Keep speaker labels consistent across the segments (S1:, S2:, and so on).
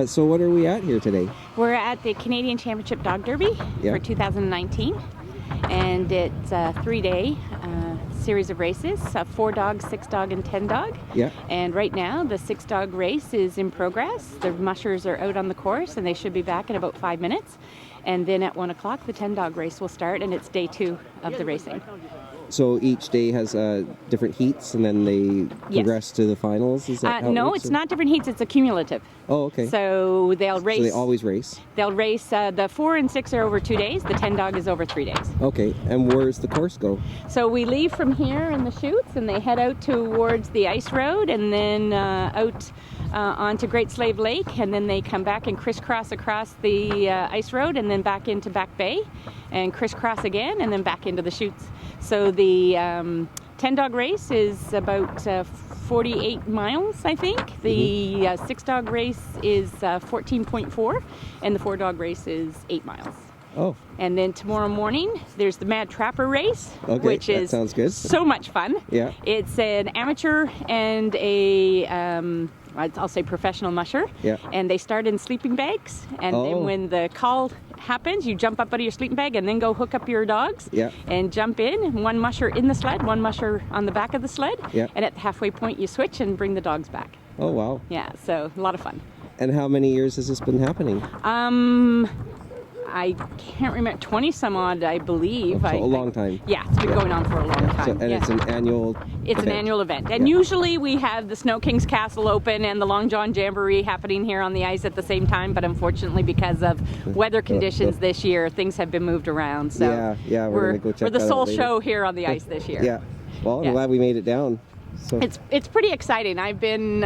S1: So what are we at here today?
S2: We're at the Canadian Championship Dog Derby for 2019, and it's a 3-day series of races, 4 dog, 6 dog, and 10 dog.
S1: Yeah.
S2: And right now the 6 dog race is in progress. The mushers are out on the course and they should be back in about 5 minutes. And then at 1 o'clock the 10 dog race will start, and it's day 2 of the racing.
S1: So each day has different heats, and then they progress to the finals? Is that how
S2: no,
S1: it works,
S2: it's not different heats. It's accumulative.
S1: Oh, okay.
S2: So they'll race.
S1: So they always race?
S2: They'll race. The 4 and 6 are over 2 days. The 10 dog is over 3 days.
S1: Okay. And where's the course go?
S2: So we leave from here in the chutes, and they head out towards the ice road, and then out onto Great Slave Lake, and then they come back and crisscross across the ice road, and then back into Back Bay, and crisscross again, and then back into the chutes. So the 10 dog race is about 48 miles, I think. The 6 dog race is 14.4, and the 4 dog race is 8 miles.
S1: Oh.
S2: And then tomorrow morning, there's the Mad Trapper race, which is
S1: sounds good.
S2: So much fun.
S1: Yeah.
S2: It's an amateur and a, I'll say professional musher.
S1: Yeah.
S2: And they start in sleeping bags. And then when the call happens, you jump up out of your sleeping bag and then go hook up your dogs.
S1: Yeah.
S2: And jump in. One musher in the sled, one musher on the back of the sled.
S1: Yeah.
S2: And at the halfway point, you switch and bring the dogs back.
S1: Oh, wow.
S2: Yeah, so a lot of fun.
S1: And how many years has this been happening?
S2: I can't remember, 20 some odd, I believe.
S1: A long time.
S2: Yeah, it's been going on for a long time.
S1: It's an annual
S2: It's an annual event. And usually we have the Snow King's Castle open and the Long John Jamboree happening here on the ice at the same time, but unfortunately because of weather conditions this year, things have been moved around. So
S1: we're gonna go check
S2: we're the
S1: that
S2: sole
S1: out later.
S2: show here on the ice this year.
S1: Yeah. Well, I'm glad we made it down. So.
S2: It's pretty exciting. I've been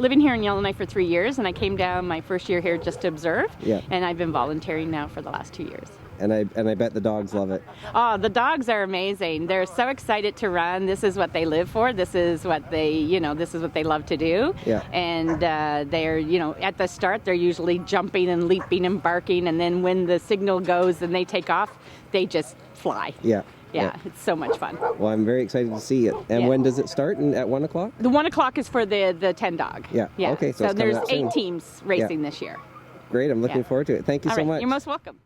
S2: living here in Yellowknife for 3 years, and I came down my first year here just to observe.
S1: Yeah.
S2: And I've been volunteering now for the last 2 years.
S1: And I bet the dogs love it.
S2: Oh, the dogs are amazing. They're so excited to run. This is what they live for. This is what they, this is what they love to do.
S1: Yeah.
S2: And they're, at the start, they're usually jumping and leaping and barking, and then when the signal goes and they take off, they just fly.
S1: Yeah.
S2: Yeah, it's so much fun.
S1: Well, I'm very excited to see it. And when does it start? At 1 o'clock?
S2: The 1 o'clock is for the 10 dog.
S1: Yeah. Okay.
S2: So there's 8 teams racing this year.
S1: Great. I'm looking forward to it. Thank you so much.
S2: You're most welcome.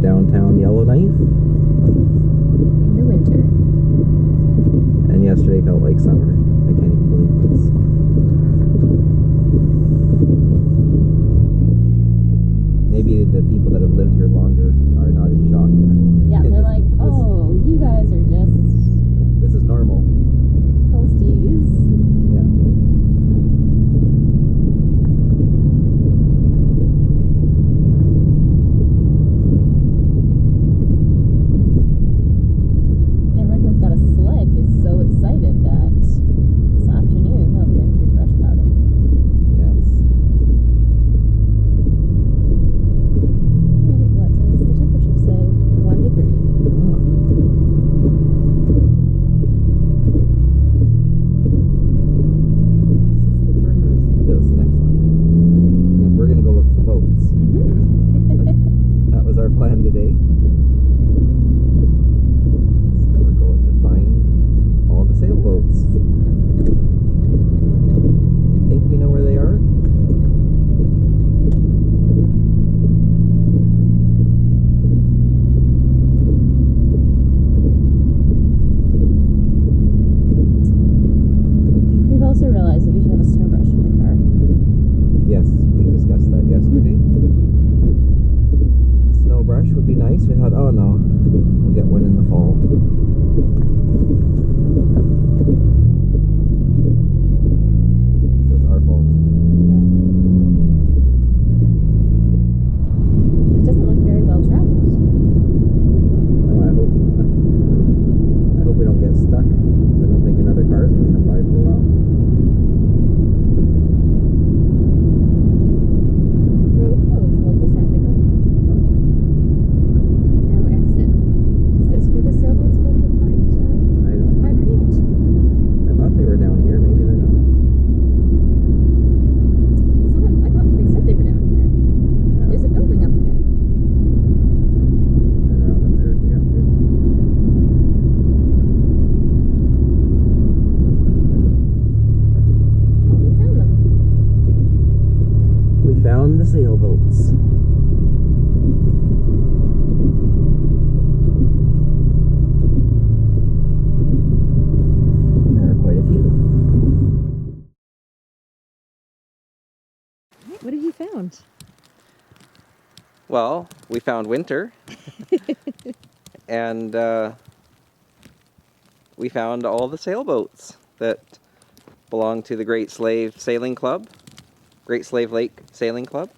S1: Downtown Yellowknife.
S2: In the winter.
S1: And yesterday felt like summer. I can't even believe this. Maybe the people that have lived here longer are not in shock.
S2: Yeah, they're like, oh, you guys are just
S1: this is normal.
S2: coasties.
S1: Yeah.
S2: Everyone who's got a sled gets so excited that this afternoon they'll be going through fresh powder.
S1: Yes.
S2: Right, what does the temperature say? 1 degree.
S1: Is this the turn or is this the next one? We're gonna go look for boats. That was our plan today. So we're going to find all the sailboats. Think we know where they are?
S2: We've also realized that we should have a snow brush for the car.
S1: Yes, we discussed that yesterday. Snow brush would be nice. We thought, oh no, we'll get one in the fall. So it's our fault.
S2: It doesn't look very well traveled.
S1: No, I hope we don't get stuck. Because I don't think another car is going to come by for a while.
S2: Road closed, local traffic only. No exit. Is this where the sailboats go to at night?
S1: I don't.
S2: Hibernate?
S1: I thought they were down here. Maybe they're not.
S2: I thought they said they were down here.
S1: Yeah.
S2: There's a building up ahead.
S1: Turn around up there. Yeah.
S2: Oh, we found them.
S1: We found the sailboats. There are quite a few.
S2: What have you found?
S1: Well, we found winter. And we found all the sailboats that belong to the Great Slave Sailing Club, Great Slave Lake Sailing Club.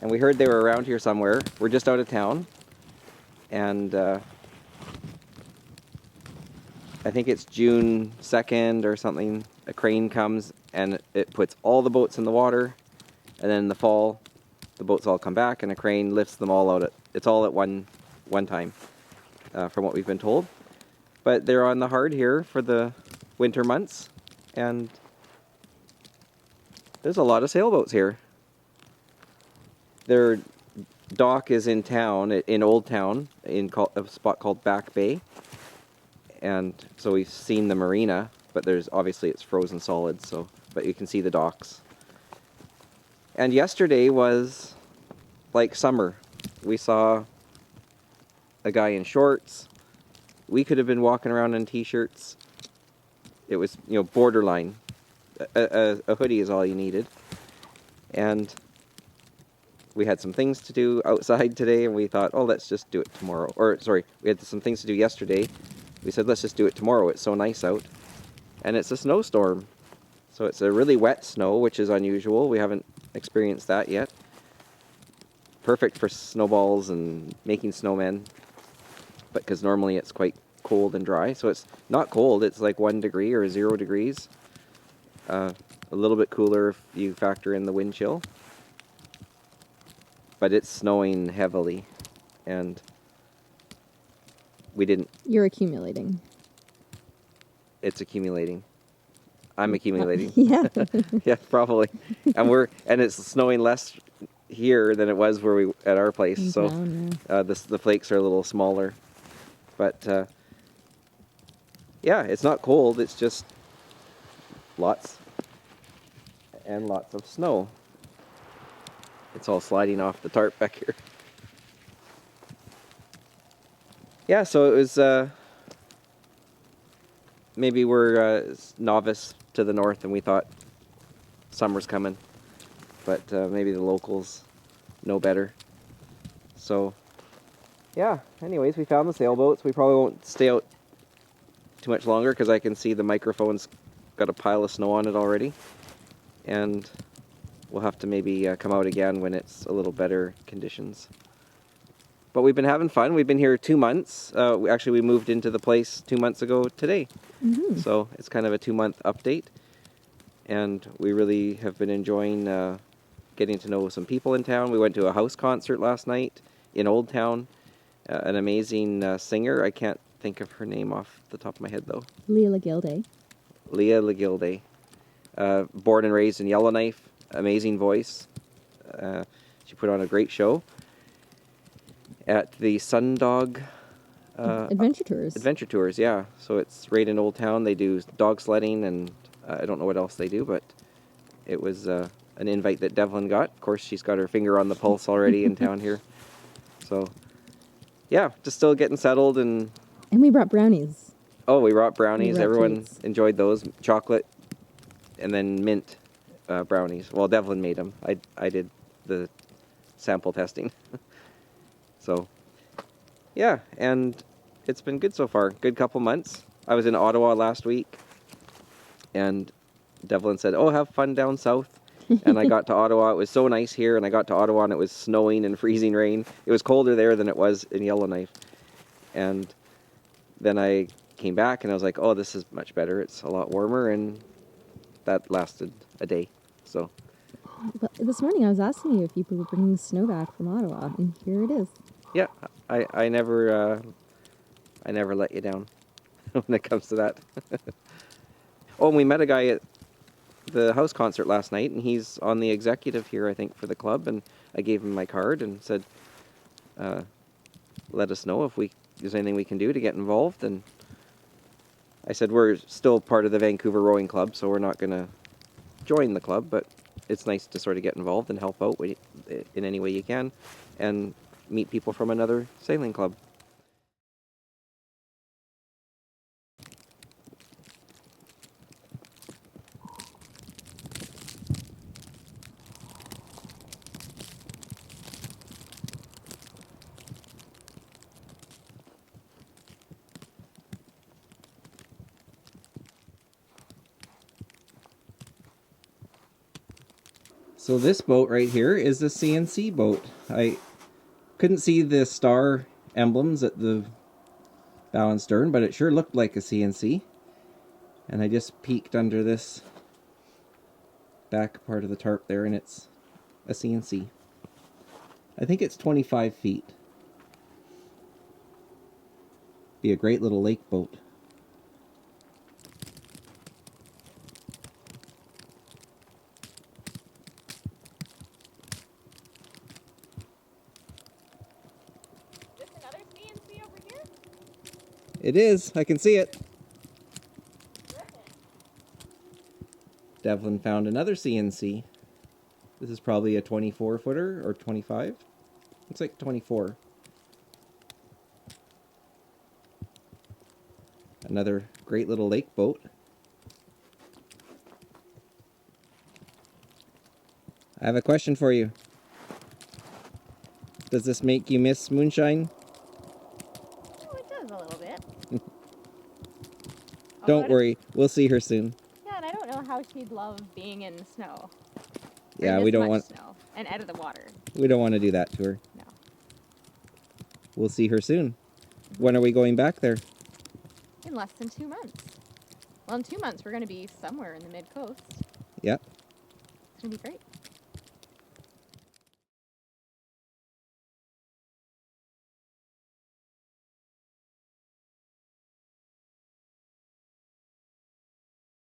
S1: And we heard they were around here somewhere. We're just out of town. And I think it's June 2nd or something. A crane comes and it puts all the boats in the water. And then in the fall, the boats all come back and a crane lifts them all out it's all at one time, from what we've been told. But they're on the hard here for the winter months, and there's a lot of sailboats here. Their dock is in town, in Old Town, in a spot called Back Bay. And so we've seen the marina, but there's obviously it's frozen solid, so but you can see the docks. And yesterday was like summer. We saw a guy in shorts. We could have been walking around in t-shirts. It was, you know, borderline. A hoodie is all you needed. And we had some things to do outside today, and we thought, oh, let's just do it tomorrow. Or, sorry, we had some things to do yesterday. We said, let's just do it tomorrow. It's so nice out. And it's a snowstorm. So it's a really wet snow, which is unusual. We haven't experienced that yet. Perfect for snowballs and making snowmen. But because normally it's quite cold and dry. So it's not cold. It's like 1 degree or 0 degrees. A little bit cooler if you factor in the wind chill. But it's snowing heavily, and we didn't...
S3: You're accumulating.
S1: It's accumulating. I'm accumulating.
S3: Yeah.
S1: Yeah, probably. And it's snowing less here than it was where we at our place.
S3: In
S1: So
S3: town, yeah.
S1: the flakes are a little smaller, but yeah, it's not cold. It's just lots and lots of snow. It's all sliding off the tarp back here. Yeah, so it was, maybe we're novice to the north and we thought summer's coming, but maybe the locals know better. So, yeah, anyways, we found the sailboats. We probably won't stay out too much longer because I can see the microphone's got a pile of snow on it already. And we'll have to maybe come out again when it's a little better conditions. But we've been having fun. We've been here 2 months. We moved into the place 2 months ago today.
S3: Mm-hmm.
S1: So it's kind of a 2-month update. And we really have been enjoying getting to know some people in town. We went to a house concert last night in Old Town. An amazing singer. I can't think of her name off the top of my head though.
S3: Leah LaGilde.
S1: Leah LaGilde. Born and raised in Yellowknife. Amazing voice. She put on a great show at the Sundog
S3: Adventure Tours.
S1: Adventure Tours, yeah. So it's right in Old Town. They do dog sledding, and I don't know what else they do, but it was an invite that Devlin got. Of course, she's got her finger on the pulse already in town here. So, yeah, just still getting settled. And
S3: we brought brownies.
S1: oh, we brought brownies.
S3: We brought
S1: Everyone
S3: treats.
S1: enjoyed those. Chocolate and then mint brownies. Well, Devlin made them. I did the sample testing. So, yeah, and it's been good so far. Good couple months. I was in Ottawa last week, and Devlin said, oh, have fun down south. And I got to Ottawa. It was so nice here, and I got to Ottawa, and it was snowing and freezing rain. It was colder there than it was in Yellowknife. And then I came back, and I was like, oh, this is much better. It's a lot warmer, and that lasted a day. So,
S3: But this morning I was asking you if you were bringing snow back from Ottawa, and here it is.
S1: yeah, I never let you down when it comes to that. Oh, and we met a guy at the house concert last night, and he's on the executive here, I think, for the club, and I gave him my card and said, let us know if there's anything we can do to get involved. And I said, we're still part of the Vancouver Rowing Club, so we're not going to join the club, but it's nice to sort of get involved and help out in any way you can, and meet people from another sailing club. So this boat right here is a CNC boat. I couldn't see the star emblems at the bow and stern, but it sure looked like a CNC. And I just peeked under this back part of the tarp there, and it's a CNC. I think it's 25 feet. Be a great little lake boat.
S2: Is this another CNC over here?
S1: It is. I can see it. Devlin found another CNC. This is probably a 24 footer or 25. Looks like 24. Another great little lake boat. I have a question for you. Does this make you miss moonshine?
S2: Oh, it does a little bit.
S1: Don't worry, we'll see her soon.
S2: Yeah, and I don't know how she'd love being in the snow.
S1: Yeah, we don't want
S2: snow and out of the water.
S1: we don't want to do that to her.
S2: No.
S1: We'll see her soon. When are we going back there?
S2: In less than 2 months. Well, in 2 months we're going to be somewhere in the mid-coast.
S1: Yep.
S2: It's going to be great.